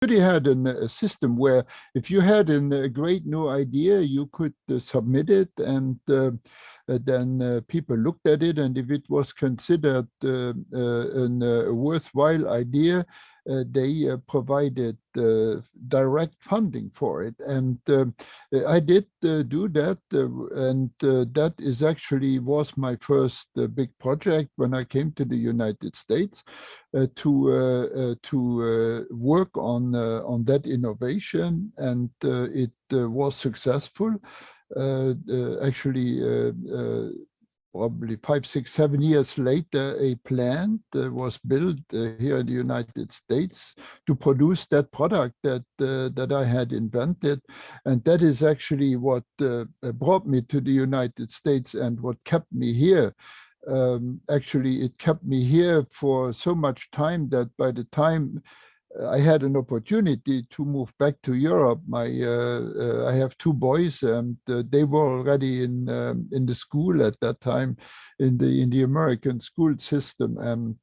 Goodyear had a system where if you had a great new idea, you could submit it, and then people looked at it, and if it was considered a worthwhile idea, they provided direct funding for it. And I did do that, and that is actually was my first big project when I came to the United States, to work on that innovation, and it was successful. Actually, probably 5, 6, 7 years later, a plant was built here in the United States to produce that product that I had invented. And that is actually what brought me to the United States and what kept me here. Actually, it kept me here for so much time that by the time I had an opportunity to move back to Europe. I have 2 boys, and they were already in the school at that time, in the American school system. And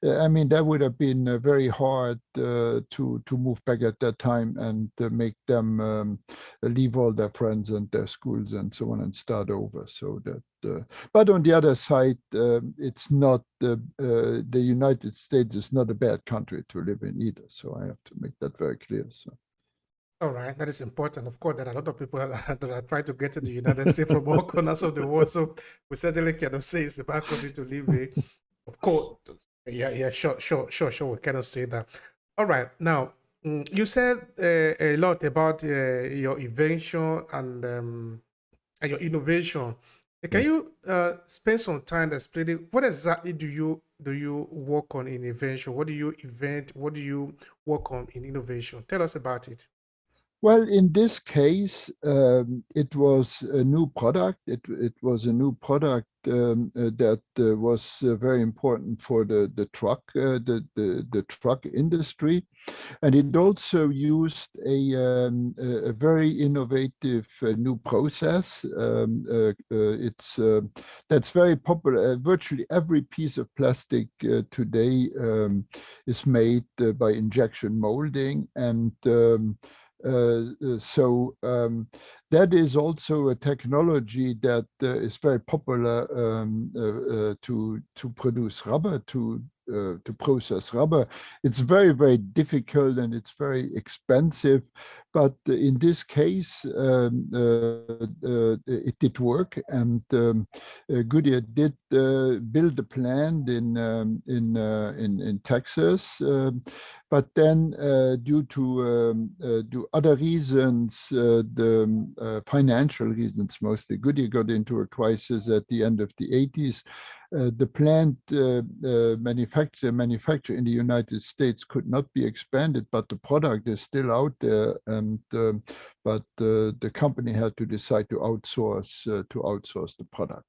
I mean, that would have been very hard to move back at that time and make them leave all their friends and their schools and so on and start over. So that. But on the other side, it's not the United States is not a bad country to live in either. So I have to make that very clear. So. All right, that is important. Of course, there are a lot of people that are trying to get to the United States from all corners of the world. So we certainly cannot say it's a bad country to live in. Of course, yeah, sure. We cannot say that. All right, now you said a lot about your invention and your innovation. Can you spend some time explaining what exactly do you work on in invention? What do you invent? What do you work on in innovation? Tell us about it. Well, in this case, it was a new product. It was a new product that was very important for the truck, the truck industry, and it also used a very innovative new process. It's that's very popular. Virtually every piece of plastic today is made by injection molding, and so that is also a technology that is very popular to produce rubber, to process rubber. It's very, very difficult and it's very expensive. But in this case, it did work, and Goodyear did build a plant in Texas. But then, due to other reasons, the financial reasons mostly, Goodyear got into a crisis at the end of the 80s. The plant manufacture in the United States could not be expanded, but the product is still out there. And but the company had to decide to outsource the product.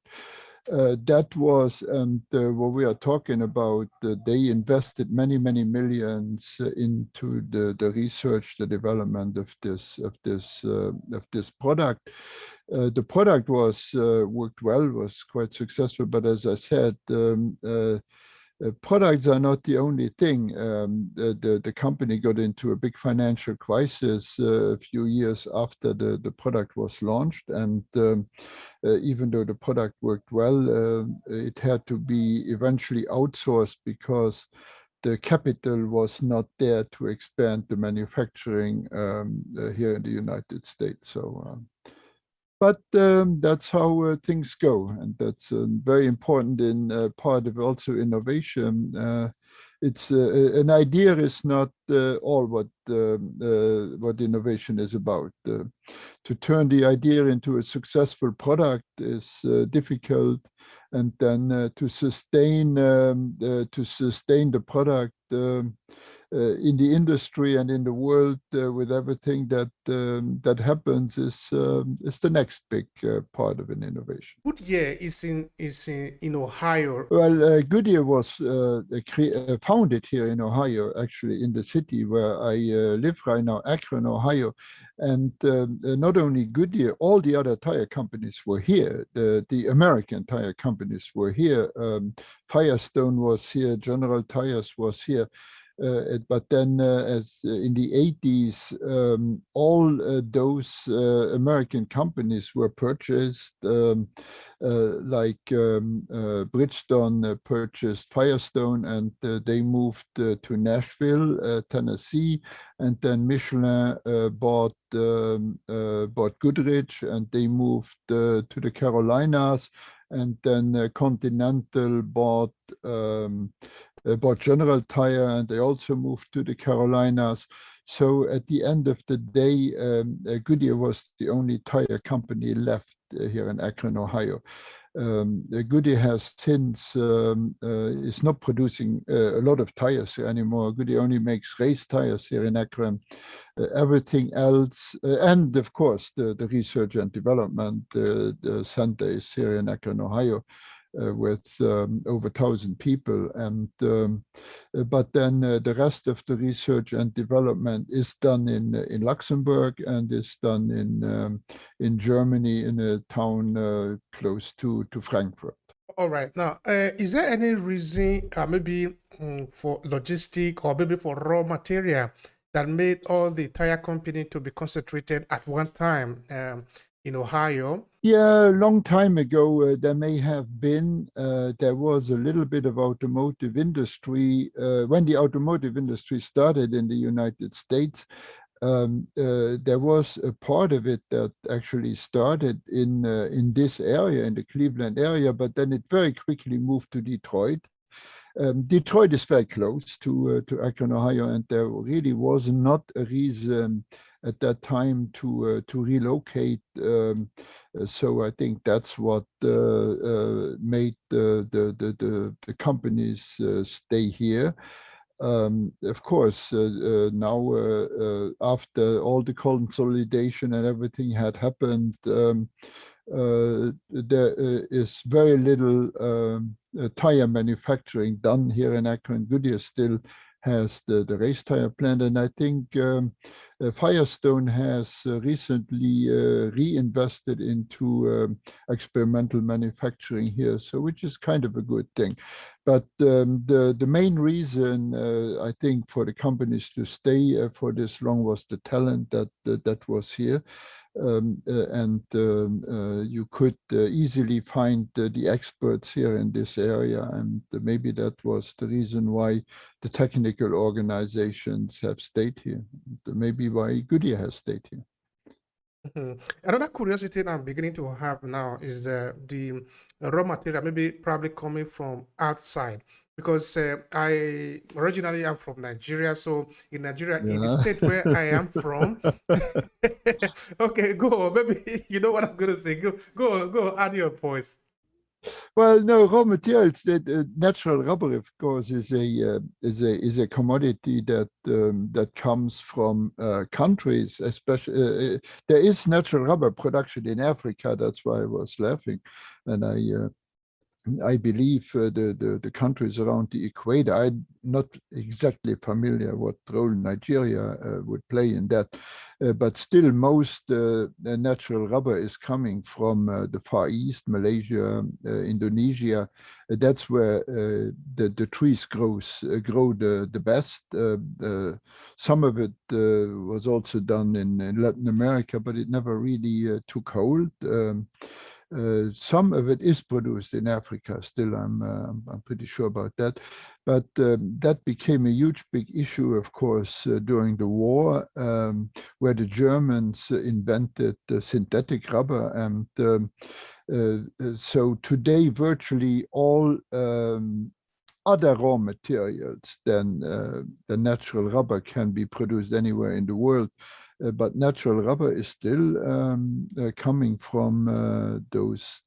That was, and what we are talking about, they invested many millions into the research, the development of this product. The product was worked well, was quite successful, but as I said, products are not the only thing. The company got into a big financial crisis a few years after the product was launched, and even though the product worked well, it had to be eventually outsourced because the capital was not there to expand the manufacturing here in the United States. So. But that's how things go, and that's very important in part of also innovation. It's an idea is not all what innovation is about. To turn the idea into a successful product is difficult, and then to sustain the product in the industry and in the world with everything that happens is the next big part of an innovation. Goodyear is in Ohio. Well, Goodyear was founded here in Ohio, actually in the city where I live right now, Akron, Ohio. And not only Goodyear, all the other tire companies were here. The American tire companies were here. Firestone was here, General Tires was here. But then, as in the 80s, all those American companies were purchased, like Bridgestone purchased Firestone, and they moved to Nashville, Tennessee, and then Michelin bought Goodrich, and they moved to the Carolinas, and then Continental bought General Tire, and they also moved to the Carolinas. So at the end of the day, Goodyear was the only tire company left here in Akron, Ohio. Goodyear has since is not producing a lot of tires here anymore. Goodyear only makes race tires here in Akron. Everything else, and of course the research and development the center is here in Akron, Ohio, with over 1,000 people. And but then the rest of the research and development is done in Luxembourg, and is done in Germany, in a town close to Frankfurt. All right. Now, is there any reason, maybe for logistic or maybe for raw material, that made all the tire company to be concentrated at one time in Ohio? Yeah, a long time ago, there may have been. There was a little bit of automotive industry. When the automotive industry started in the United States, there was a part of it that actually started in this area, in the Cleveland area, but then it very quickly moved to Detroit. Detroit is very close to Akron, Ohio, and there really was not a reason at that time to relocate. So I think that's what made the companies stay here. Of course, now after all the consolidation and everything had happened, there is very little tire manufacturing done here in Akron. Goodyear still has the race tire plant, and I think Firestone has recently reinvested into experimental manufacturing here, so which is kind of a good thing. But the main reason I think for the companies to stay for this long was the talent that was here. And you could easily find the experts here in this area, and maybe that was the reason why the technical organizations have stayed here, maybe why Goodyear has stayed here. Another curiosity I'm beginning to have now is the raw material, maybe probably coming from outside, because I originally am from Nigeria. So in Nigeria, in the state where I am from, okay, go. Maybe you know what I'm going to say. Go. Add your voice. Well, no, raw materials. That natural rubber, of course, is a commodity that comes from countries. Especially, there is natural rubber production in Africa. That's why I was laughing, and I believe the countries around the equator. I'm not exactly familiar what role Nigeria would play in that, but still most natural rubber is coming from the Far East, Malaysia, Indonesia. That's where the trees grow the best. Some of it was also done in Latin America, but it never really took hold. Some of it is produced in Africa still. I'm pretty sure about that, but that became a huge big issue, of course, during the war, where the Germans invented synthetic rubber, and so today virtually all other raw materials than the natural rubber can be produced anywhere in the world. But natural rubber is still coming from those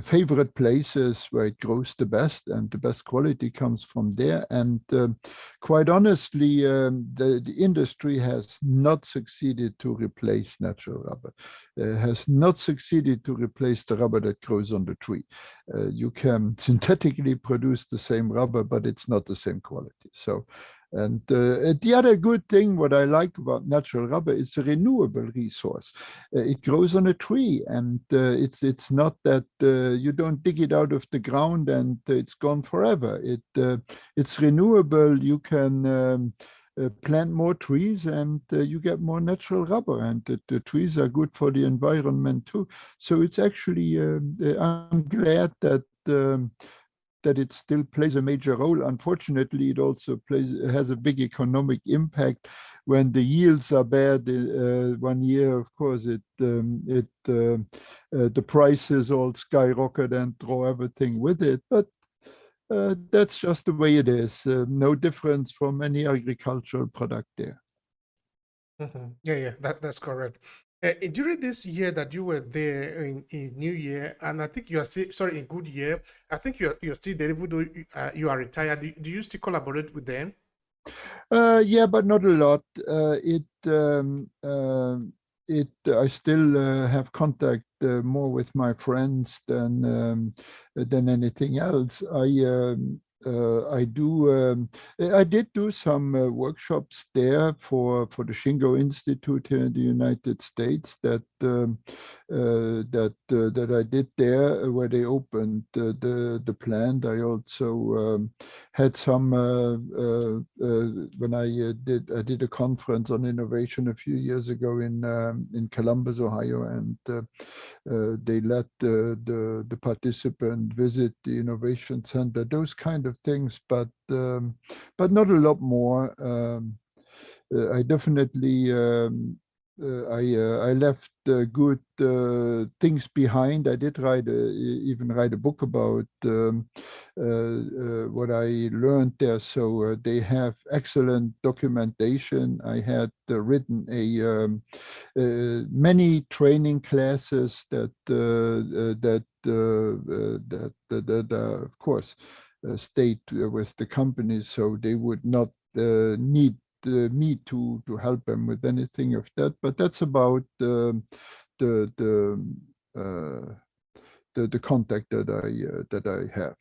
favorite places where it grows the best, and the best quality comes from there. And quite honestly, the industry has not succeeded to replace natural rubber. Has not succeeded to replace the rubber that grows on the tree. You can synthetically produce the same rubber, but it's not the same quality. So And the other good thing, what I like about natural rubber, it's a renewable resource. It grows on a tree, and it's not that you don't dig it out of the ground and it's gone forever. It's renewable. You can plant more trees, and you get more natural rubber, and the trees are good for the environment too. So it's actually I'm glad that. That it still plays a major role. Unfortunately, it also has a big economic impact when the yields are bad. 1 year, of course, the prices all skyrocket and throw everything with it. But that's just the way it is. No difference from any agricultural product there. Yeah, that's correct. During this year that you were there in New Year, and I think you are still, sorry, in Goodyear, I think you're still there, even though you are retired. Do you still collaborate with them? Yeah, but not a lot. I still have contact more with my friends than anything else. I did do some workshops there for the Shingo Institute here in the United States that I did there where they opened the plant. I also had some when I did a conference on innovation a few years ago in Columbus, Ohio, and they let the participant visit the innovation center, those kind of things, but not a lot more. I definitely I left good things behind. I did even write a book about what I learned there. So they have excellent documentation. I had written many training classes that of course stayed with the companies, so they would not need me to help them with anything of that. But that's about the contact that I have.